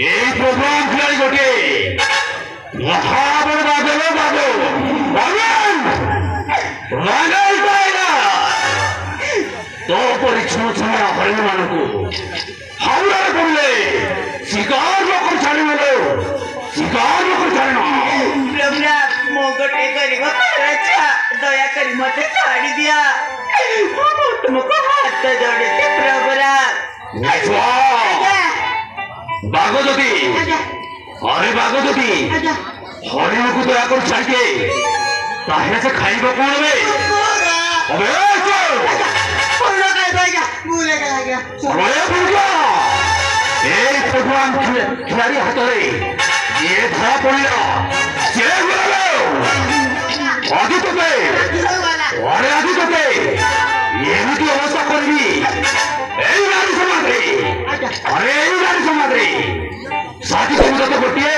এই প্রোগ্রাম খেলাড়ি ঘটে মহাবড় বাদল বাদল তো পরিচ্ছন্ন হরিণ মানুষ হাওড়ার করলে শিকার লোক ছাড়ি গেল শিকার লোক ছাড়ে না रघुनाथ मो गोटे गरीब अच्छा दया करी मत छाड़ी दिया तुमको हाथ जोड़े प्रभुराज बागोदती अरे बागोदती हरिण को दया कर छाड़के ताहे से खाइब कौन बे अबे भगवान खिलाड़ी हाथ ये धरा पड़ा आदित्य अरे आदित्य एमती अवस्था करी गाड़ी समाधि अरे गाड़ी समाधि साथी समुद्र तो गोटे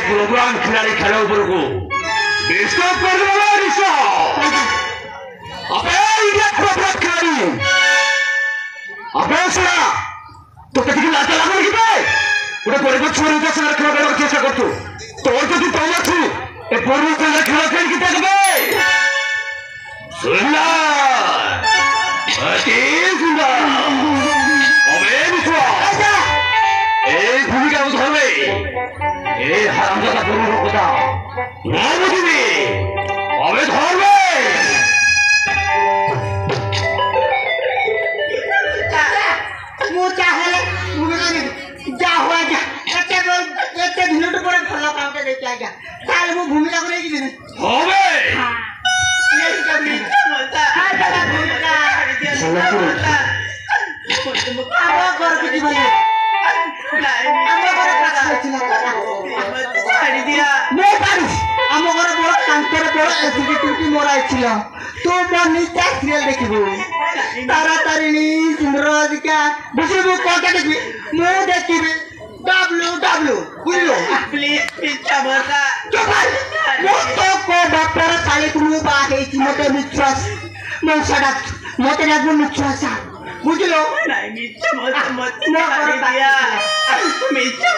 प्रोग्राम खिलाड़ी खेल को डिस्टर्ब कर खिलाड़ी तो लाचा लागू कि गोटे गरीब छुआ खेल चेष्टा कर तोर जो तुम अच्छु ए पूर्व खेल खेल देखे सुनला अति सुंदर भूमिका धरवे ए हरामजादा पूर्व कथा न बुझी अबे धरवे भूमिका तो निजा सीरियल देखिबू तारा तारिणी सुंदरदिका बुझिबू कोनटा देखबी मु देखिबी डब्ल्यू बुझलो प्लीज पिछा बता मु तो को डॉक्टर साले तुम बाहे छी मते विश्वास मु सडा मते ना विश्वास बुझलो नहीं मिच्छा मत कर दिया मिच्छा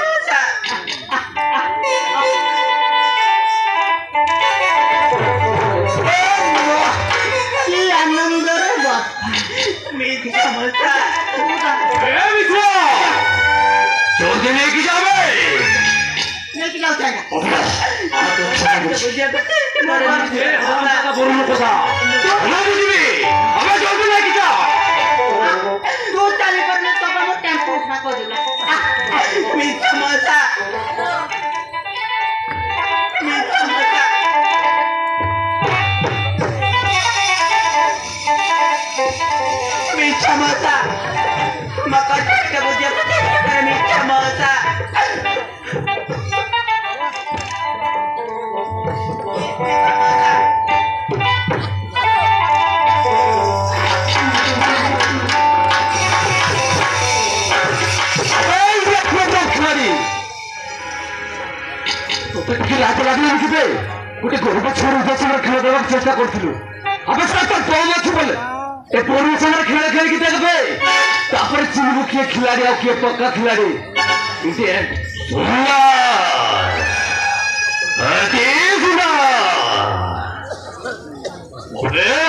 जल्दी लेके जाओ जाएगा বড় কথা বুঝবি আমার জলদি লাগি যা तू चाली करने तो हम टेम्पो उठा को दिला मीठा मजा मीठा मजा मकर के बुझे मीठा मजा লাতে লাগলে লিখিবে গোটে গরিব ছোট সাথে খেলা দেওয়ার চেষ্টা করছিল আবে তোর কম আছে বলে এ পরিব সাথে খেলা খেলি দেখবে তারপরে চিনবু কে খিলাড়ি আর কে পক্কা খিলাড়ি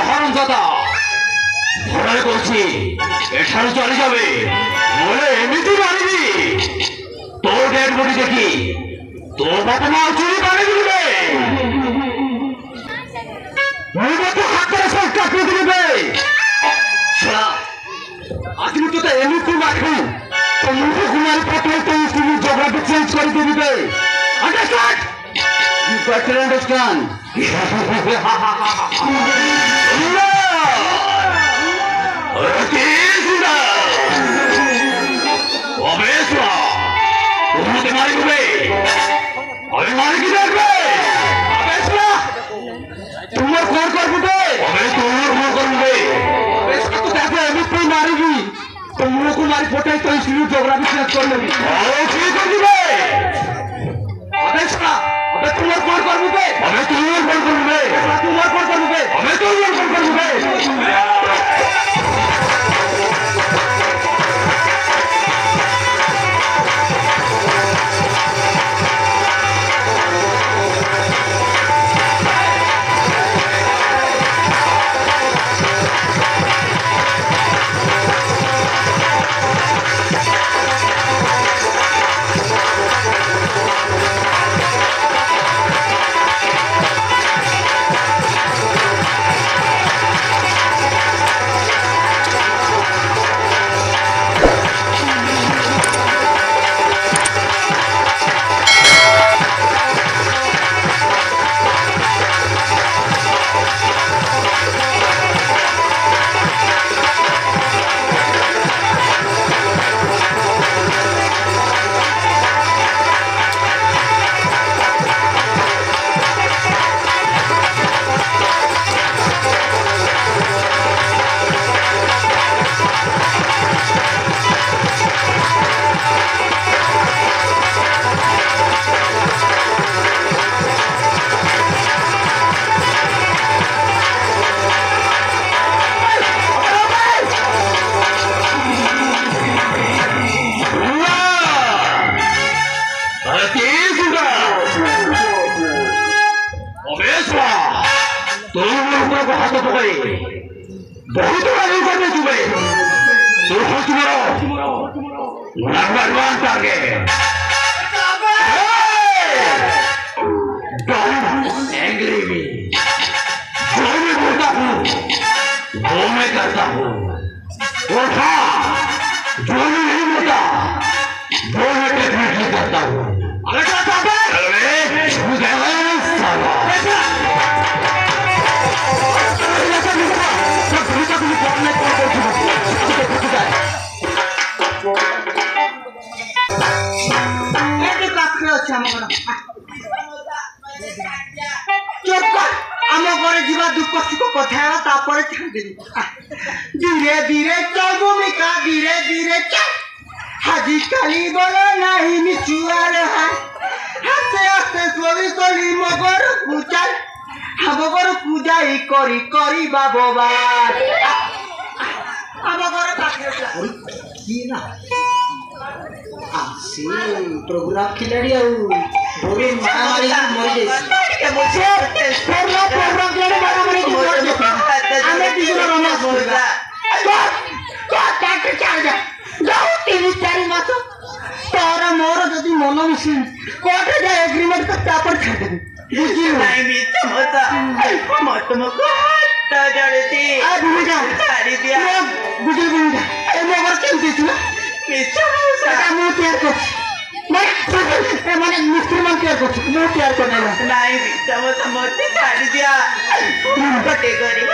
হারামজাদা ভয় করছি এখানে চলে যাবে বলে এমনিতে মারিবি তোর ডেড বডি দেখি তোর বাবা মা চুরি বানিয়ে দিবে তো হাত ধরে সব কাটিয়ে দিবে শোনা আজকে তো এমনিতে রাখবি তো মুখে ঘুমার পথে তো তুমি জোগ্রাফি চেঞ্জ করে দিবে আন্ডারস্ট্যান্ড ইউ বেটার আন্ডারস্ট্যান্ড তোমাকে মারি দেবে আমি মারি কি দেখবে তোমার কর করবে আমি তোমার কর করবে দেখো আমি তুই মারিবি তোমাকে মারি ফোটাই তো শুরু জোগ্রাফি চেঞ্জ করে নেবি কি করে দিবে আবে তোমার কর করবে আমি তোমার কর করবে তোমার কর করবে আমি তোমার কর করবে बहुत आगे करने तुम्हें तो हो तुम्हारा नंबर 1 टारगेट डोंट एंग्री मी जो मैं बोलता हूँ वो मैं करता हूँ और हाँ जो मैं नहीं बोलता वो मैं डेफिनेटली करता हूँ अरे धीरे धीरे चल भूमिका धीरे धीरे चल हाजी काली बोलो नहीं मिचुआर है हाथे हाथे सोरी सोरी मगर पूजाई मगर पूजाई करी करी बाबोबार मगर की ना आसी प्रोग्राम खिलाड़ी आउ बोले महामारी मर जाई के मुझे प्रोग्राम खिलाड़ी महामारी मर जाई हमें किसी रोना बोलगा तो डॉक्टर चल जा जाओ 3-4 मास तोरा मोर जदी मन मिसी कोर्ट जाए एग्रीमेंट का पेपर छाड़ दे ନାଇଁ ମିଛ ମତ ମୁଁ ତୁମକୁ ହାତ ଯୋଡୁଛି ଛାଡି ଦିଅ ମିଛ ମଉସା ମାନେ ମିସ୍ତ୍ରୀ ମାନେ ତିଆରି କରୁଛୁ ମୁଁ ତିଆରି କରିନେଲା ନାଇଁ ମିଛ ମତ ମତେ ଛାଡି ଦିଅ ଗୋଟେ ଗରିବ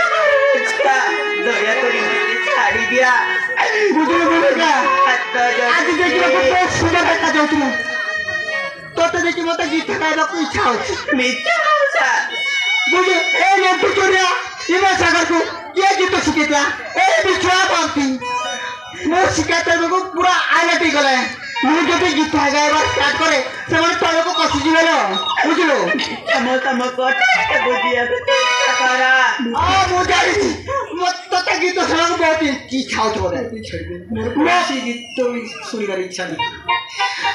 ଛୁଆ ଦୟାକରି ମତେ ଛାଡି ଦିଅ ବୁଝିଲୁ ଭୂମିକା ହାତ ଆଜି ଦେଖିବାକୁ ବହୁତ ସୁନ୍ଦର ଦେଖାଯାଉଥିଲା ତୋତେ ଦେଖି ମତେ ଗୀତ ଗାଇବାକୁ ଇଚ୍ଛା ହଉଛି ମିଛ ମଉସା ବୁଝି ଏ ଲଣ୍ଟୁ ଚୋରିଆ ଇମା ସାଗରକୁ କିଏ ଗୀତ ଶିଖେଇଥିଲା ଏ ବିଛୁଆ ବାନ୍ତି ମୁଁ ଶିଖାଇବାକୁ ପୁରା ଆଇଲାଟି ଗଲେ ମୁଁ ଯଦି ଗୀତ ଗାଇବା ଷ୍ଟାର୍ଟ କରେ ସେମାନେ ତଳକୁ କଷିଯିବେ ବୁଝିଲୁ ତମ କଥା ବୁଝିବାକୁ ଚେଷ୍ଟା କର ମୁଁ ଜାଣିଛି ତତେ ଗୀତ ଶୁଣିବାକୁ ବହୁତ ଇଚ୍ଛା ହଉଛି ବୋଧେ ଗୀତ ଶୁଣିବାର ଇଚ୍ଛା ନାହିଁ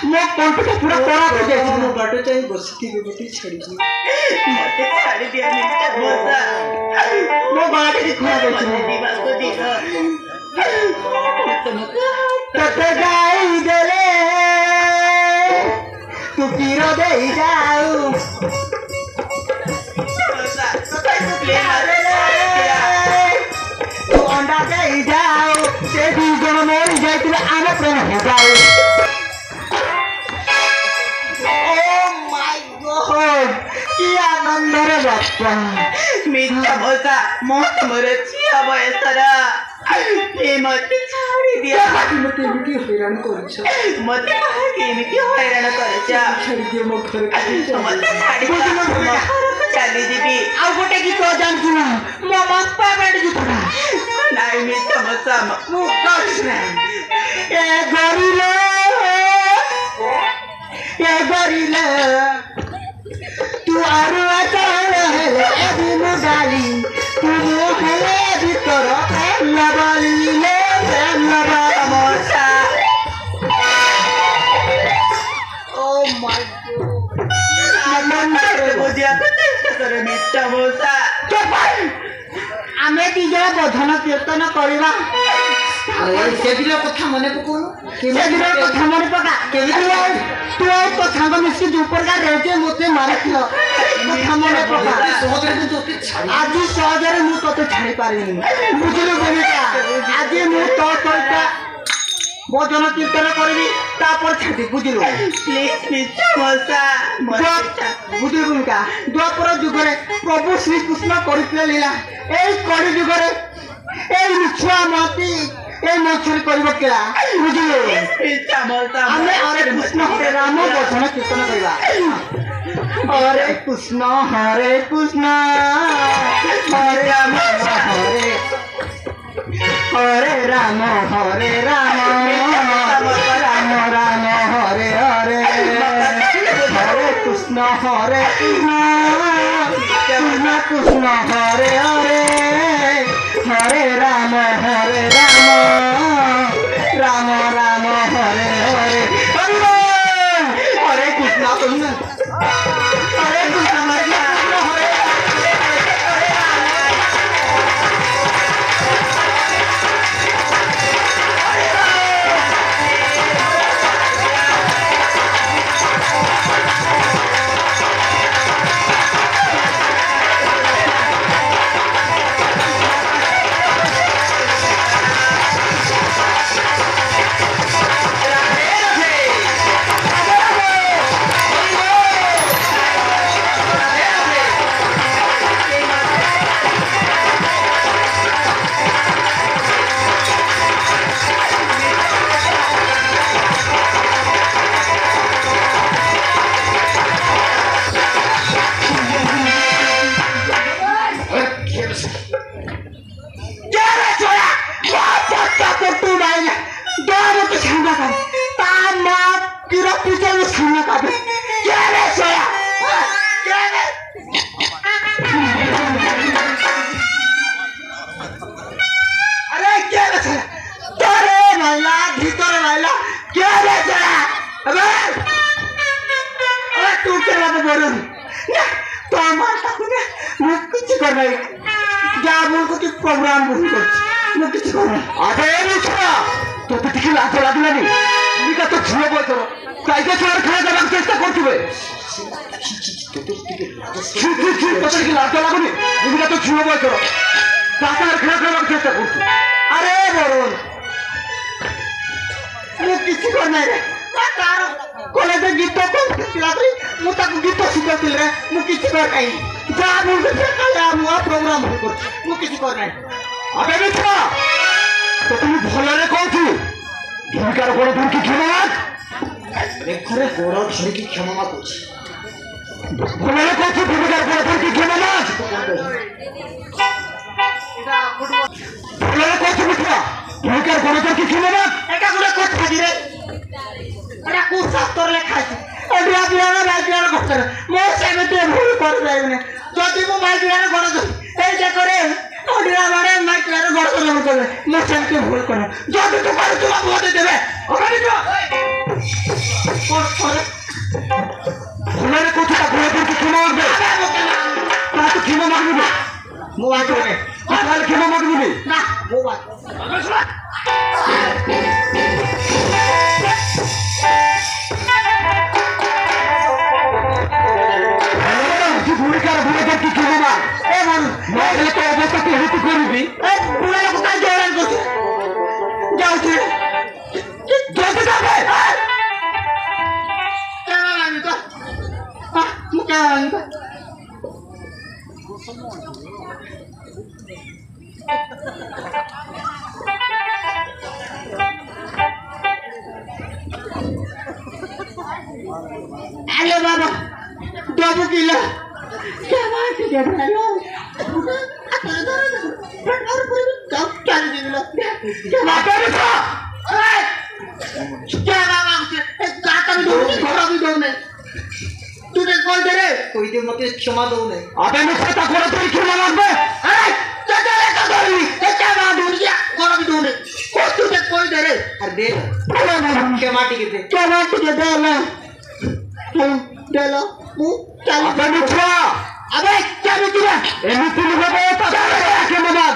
ମୋ କଣ୍ଠଟା ପୁରା ଖରାପ ହେଇଯାଇଛି ମୋ ବାଟ ଚାହିଁ ବସିଥିବି ଗୋଟେ ଛାଡ଼ିଛି ମତେ ଛାଡି ଦିଅ ମିଛ ମଉସା ମୋ ବାଟଟି ଖରାପ ମତେ ହେଇଛି ଯିବାକୁ ଦିଅ ତୁମକୁ ତତେ ଗାଇ ଦେଲେ ତୁ ତୀର ଦେଇ ଯାଉ ତୁ ଅଣ୍ଡା ଦେଇ ଯାଉ ସେ ଦୁଇ ଜଣ ମରି ଯାଇଥିଲେ ଆମେ ପ୍ରେମ ହେବାଉ କି ଆନନ୍ଦରେ ବାପା ମିଛ ମଉସା ମୁଁ ତୁମର ଝିଅ ବୟସର ମତେ ଛାଡି ଦିଅ ମତେ ଏମିତି ହଇରାଣ କରୁଛ ମତେ କାହିଁକି ଏମିତି ହଇରାଣ କରୁଛ ଛାଡ଼ିଦିଅ ମୋ ଘରକୁ ମତେ ଛାଡି ଦିଅ ମୋ ଘରକୁ ଚାଲିଯିବି ଆଉ ଗୋଟେ ଗୀତ ଜାଣିଛୁ ନା ମୋ ବାପା ବେଡ ଗୀତଟା ନାଇଁ ମିଛ ମଉସା ମୁଁ କହୁଛି ଏ ଗରିଲେ ତୁ ଆରୁ ଆଚାର ହେଲେ ଏବି ମୁଁ ଡାଲି ତୁ ମୁଁ ହେଲେ ଭିତର ଲବାଲିଲେ ମଉସା ଓ ମାଇ ବୁଝିବାକୁ ଚେଷ୍ଟା କର ମିଛ ମଉସା ଆମେ ଦି ଜଣ ଭଜନ କୀର୍ତ୍ତନ କରିବା ସେଦିନ କଥା ମନେ ପକଉନୁ ସେଦିନ କଥା ମନେ ପକା ତୁ ଆଉ ତୋ ସାଙ୍ଗ ମିଶି ଯୋଉ ପ୍ରକାର ରେଜେ ମତେ ମାରିଥିଲ କଥା ମନେ ପକା ଆଜି ସହଜରେ ମୁଁ ତୋତେ ଛାଡି ପାରିବିନି ବୁଝିଲୁ ଭୂମିକା ଆଜି ମୁଁ ତୋ ସହିତ ଭଜନ କୀର୍ତ୍ତନ କରିବି ତାପରେ ଛାଡି ବୁଝିଲୁ ପ୍ଲିଜ ମିଛ ମଉସା ବୁଝିଲୁ ଭୂମିକା ଦ୍ୱାପର ଯୁଗରେ ପ୍ରଭୁ ଶ୍ରୀକୃଷ୍ଣ କରିଥିଲେ ଲୀଳା ଏଇ କଳି ଯୁଗରେ ଏଇ ମିଛୁଆ ମାତି এই মছুরি করব কেলা বুঝিলে আমি হরে কৃষ্ণ হরে রাম ভজন কীর্তন করিবা হরে কৃষ্ণ হরে রাম হরে রাম রাম রাম হরে হরে হরে কৃষ্ণ হরে কৃষ্ণ কৃষ্ণ হরে হরে হরে রাম হরে রাম রাম রাম হরে হরে হরে কৃষ্ণ হরে কৃষ্ণ হরে प्रोग्राम তোতে টিকে লাজ লাগলানি নিকা তো ঝুলে বই করো তাইকে ছাড় খাওয়া দাওয়ার চেষ্টা করছিবে তোদের কি লাজ লাগুনি ভূমিকা তো ঝুড়ো বয় করো টাকার খেলা খেলার চেষ্টা করছো আরে বরুণ ମୁଁ କିଛି କରିନାହିଁ ରେ ତାର କଲେଜରେ ଗୀତ ଥିଲା ବୋଲି ମୁଁ ତାକୁ ଗୀତ ଶିଖାଉଥିଲି ରେ ମୁଁ କିଛି କରିନାହିଁ ଯାହା ମୁଁ କାଲି ନୂଆ ପ୍ରୋଗ୍ରାମ କରୁଛି ମୁଁ କିଛି କରିନାହିଁ আবে মিত্রা তো তুমি ভলরে কইছো ভূমিকার বড় দুর্কি କ୍ଷମা রেখরে গোড় ধরিকি ক্ষমা মাগুছি ভলরে কইছো ভূমিকার বড় দুর্কি କ୍ଷমা ভলরে কইছো মিত্রা ভূমিকার বড় দুর্কি କ୍ଷমা এটা গুলো কথা দিরে এটা কোন শাস্ত্রে লেখা আছে এডিয়া বিয়ানা বাইবিয়ানা কথা ମୁଁ ସେମିତି ଭୁଲ କରିପାରିବିନି ଯଦି ମୁଁ বাইবিয়ানা ଗଡ଼ ଧରି এই যে করে ওডিয়া মানে মাইক্লার গড় ধরে করবে ମୁଁ ସେମିତି ଭୁଲ করে যদি ତୁ ପାରୁଛୁ ବାବୁ ମତେ ଦେବେ ଅଗାଡ଼ି ଯା ভলরে কইছো তা বড় দুর্কি କ୍ଷমা মাগবে তা তো କ୍ଷমা মাগবে ମୁଁ ବାଟରେ তাহলে କ୍ଷমা মাগবে না ମୁଁ ବାଟ ভূমিকার বড় দুর্কি ক্ষমা এ বল নইলে তো অবস্থা কি হতে করবি এ বুড়া লোক কাজ জোরান করছে যাଉଛି জলদি যাবে কেমন আমি তো ମୁଁ কেমন আমি তো হ্যালো বাবা বাবু কিলো কেমন টিকে ভালো আবে মিত্রা কইতে মতে ক্ষমা দৌ নাই আবে মিত্রা তা বড় দুর্কি ক্ষমা মাগবে আর দে ক্ষমা টিকে দে আবে মিত্রা এমনি হবে তা ক্ষমা মাগ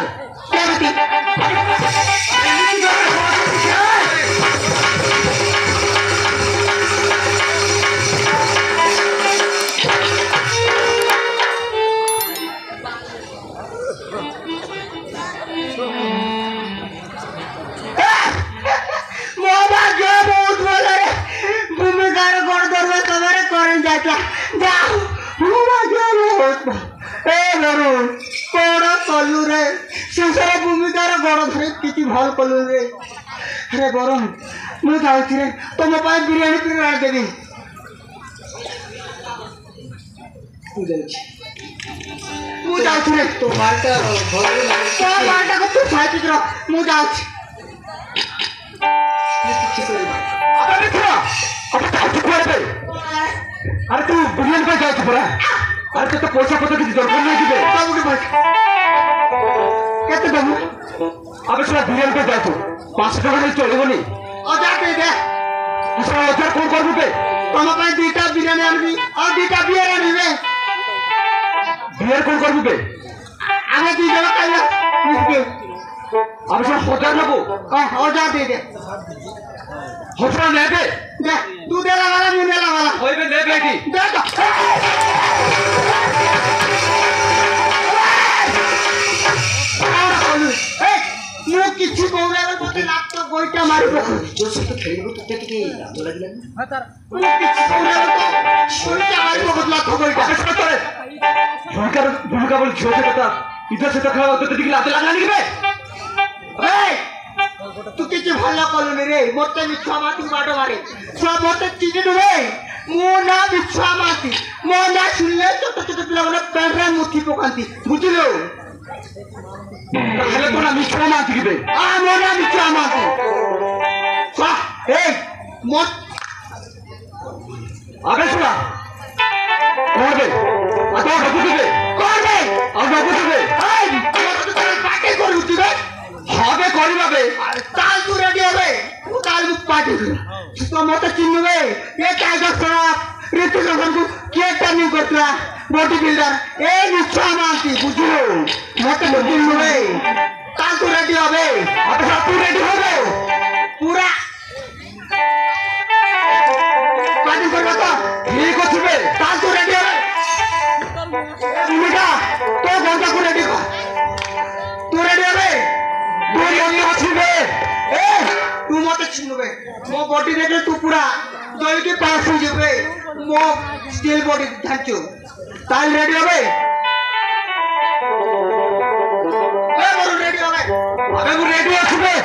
ভূমিকার গড় ধরবে তোমার করেন যাতা যাও এ বরুণ কোন কলু রে শেষরে ভূমিকার গড় ধরে কিছু ভাল কলু রে আরে বরুণ ମୁଁ ଯାଉଛି ରେ ତମ ପାଇଁ ବିରିୟାନୀ ଫିରିୟାନୀ ଦେବି ମୁଁ ଯାଉଛି ରେ তো মালটা ভালো ତୋ ମାଟାକୁ ତୁ ଛାଇକି ରହ ମୁଁ ଯାଉଛି কিছু করি না আবে মিত্রা আবে যাচ্ছি কুয়াড়ে আরে তুই বিরিয়ানি পাই যাচ্ছি পরা আরে তোর তো পয়সা পত্র কিছু দরকার নাই দিবে বাবুকে বল কেতে দেবো আবে সেটা বিরিয়ানি পাই যাচ্ছ 500 টাকা দিয়ে চলিবনি অজা দে সেটা অজার কোন করবে ତମ ପାଇଁ ଦୁଇଟା ବିରିୟାନୀ ଆଣିବି ଆଉ ଦୁଇଟା ବିୟର ଆଣିବେ বিয়ের কোন করবে ଆମେ ଦୁଇ ଜଣ ଖାଇବା ମିଶିକି আমি সেটা 1000 নেবো অজা দে হজরা নেবে দে তু দেলা বালা মু দেলা বালা হইবে নেবে এটি দে তো ମୁଁ କିଛି କହୁନାହିଁ ମତେ ଲାତ ଗୋଇଟା ମାରି ପକଉ ଯୋଉ ସହିତ ଖେଳିବୁ ତତେ ଟିକେ ଲାଜ ଲାଗିଲାନି ମୁଁ କିଛି କହୁନାହିଁ ତ ଗୋଇଟା ମାରି ପକଉ ଲାତ ଗୋଇଟା আবে সেটা করে ভূমিকা বলে ঝিও কথা ইধর সেটা খাওয়া তো দিকে লাতে লাগা নিবে এই তু কিছু ভালো কলুনি রে মতে মিছা মাতি বাট মারে সব মতে চিনি রে মো না মিছা মাতি মো না শুনলে ছোট ছোট পিলাগুলো প্যান্টে মুঠি পকান্তি বুঝিলো তাহলে তোরা মিশ্রা মাছ দিবে মো না মিছা মাতি এই মত আবে শোনা করবে আতো বাবু দিবে করবে আর বাবু দিবে এই মতে তো পাকে করবি তুই রে হবে করিবাবে তাল তু রেডি হবে তাল মু পাটি তো মতে চিনবে এ টাইগার সরাফ ঋতু রোশন को के टर्निंग करतला बॉडी बिल्डर ए मिছা মাতি বুঝিলো মতে চিনবে তাল তু রেডি হবে আবে সব রেডি হবে পুরা পাটি করবে তো ঠিক আছে रे ताल तू रेडी है भूमिका तो गंगा को रेडी कर तू रेडी है तू यही अच्छी बे ए तू मत छुनबे मो बॉडी देखे तू पूरा दल के पास हो जेबे मो स्टील बॉडी ढांचो ताल रेडी है ए मोर रेडी है अबे वो रेडी अच्छी बे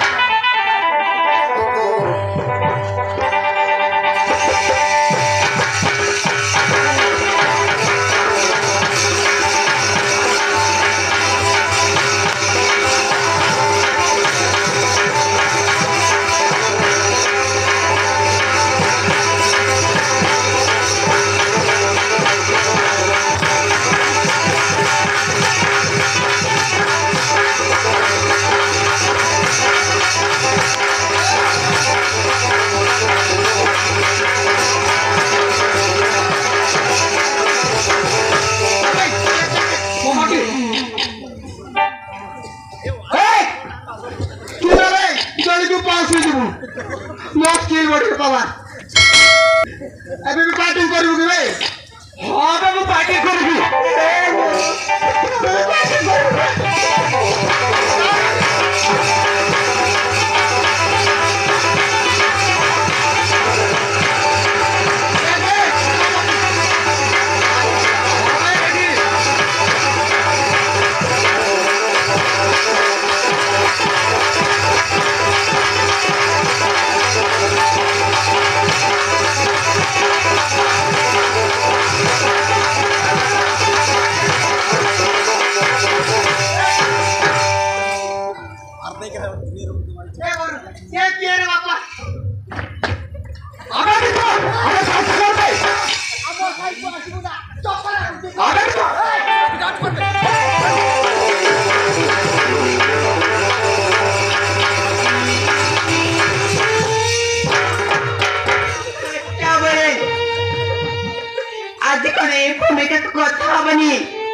अभी भी पार्टी करूँगी भाई हाँ बे वो पार्टी करूँगी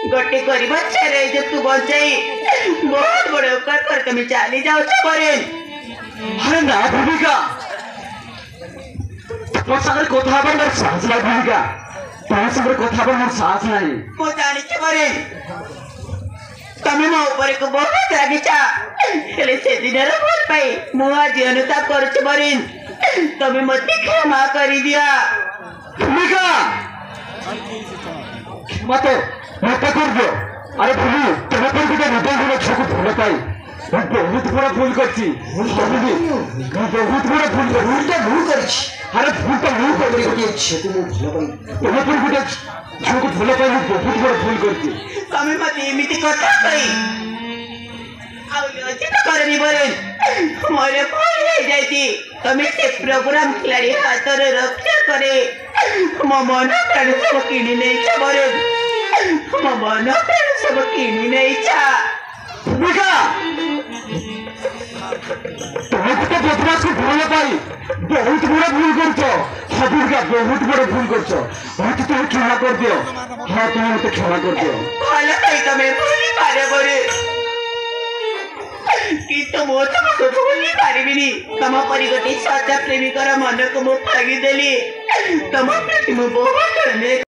गोटे गरीब छेरे जो तू बचाई बहुत बड़े उपकार कर तुम चली जाओ छपरे अरे ना भूमिका तो सागर कोथा पर मोर साहस नहीं भूमिका तो सागर कोथा पर मोर साहस नहीं मो जानी छपरे तमे मो ऊपर को बहुत रागिचा हेले से दिन रे बोल पाई मो आज अनुताप कर छपरे तमे मते क्षमा कर दिया भूमिका मत कर दो अरे भूमि तुम्हें पर भी हृदय गुण छोको भूल पाई बहुत बड़ा भूल करती बहुत बड़ा भूल कर अरे भूल तो मुझ तुम्हें पर गोटे झील को भूल पाई बहुत बड़ा भूल करती तमे मते एमिति कथा कई आउ लजित करनी बरे मोरे भूल हो जाती तमे से प्रोग्राम खिलाड़ी हाथ रे रक्षा करे मो मन प्राण सब किनी नै छ बरे मो मन प्राण सब किनी नै छ भूमिका तुम्हें तो बदमाश को भूल पाई बहुत बड़ा भूल करछो हाँ भूमिका बहुत बड़ा भूल करछो हाँ तो तुम्हें क्षमा कर दियो हाँ तुम्हें मत क्षमा कर दियो भल कई तमे भूली पारे बरे किंतु मो तुमको भूली पारिबिनी तम परि गोटे सच्चा प्रेमिकर मन को मु भागी देली तम प्रति मु बहुत